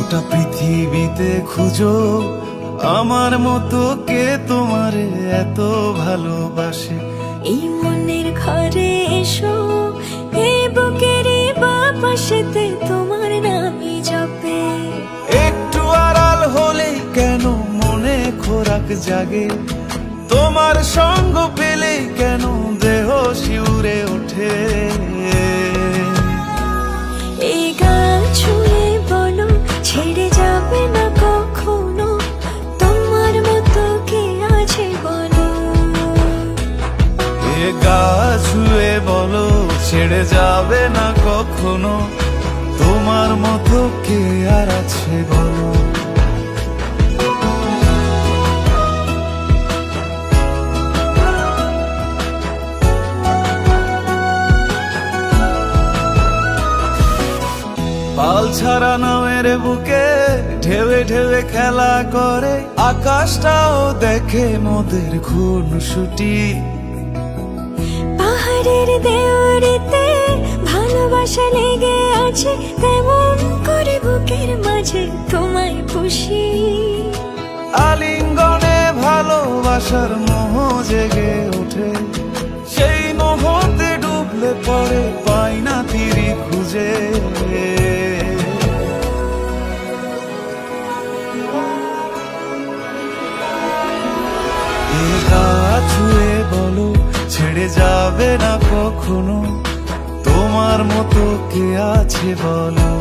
গোটা পৃথিবীতে খুঁজো আমার মতো কে তোমারে এত ভালোবাসে। এই মনের ঘরে এসো, এই বুকের বাপাশেতে তোমার নামই জপে। একটু আড়াল হলেই কেন মনে খোরাক জাগে, তোমার সঙ্গ পেলেই কেন দেহ শিউরে ওঠে। এই গাল ছুঁয়ে বলো ছেড়ে যাবে না কখনো, তোমার মতো কে আছে বলো। এ গা ছুঁয়ে বলো ছেড়ে যাবে না কখনো, তোমার মতো কে আর আছে বলো। পাল ছাড়া নামের বুকে ঢেউে ঢেউে খেলা করে, আকাশটাও দেখে মোদের খুনসুটি। পাহাড়ের দেওয়ারিতে ভালোবাসা লেগে আছে, তেমন করে বুকের মাঝে তোমায় খুশি। আলিঙ্গনে ভালোবাসার মোহ জেগে ওঠে, সেই মোহতে ডুবলে পরে পাই না তীরি খুঁজে। এ গা ছুঁয়ে বলো ছেড়ে যাবে না কখনো, তোমার মতো কে আছে বলো।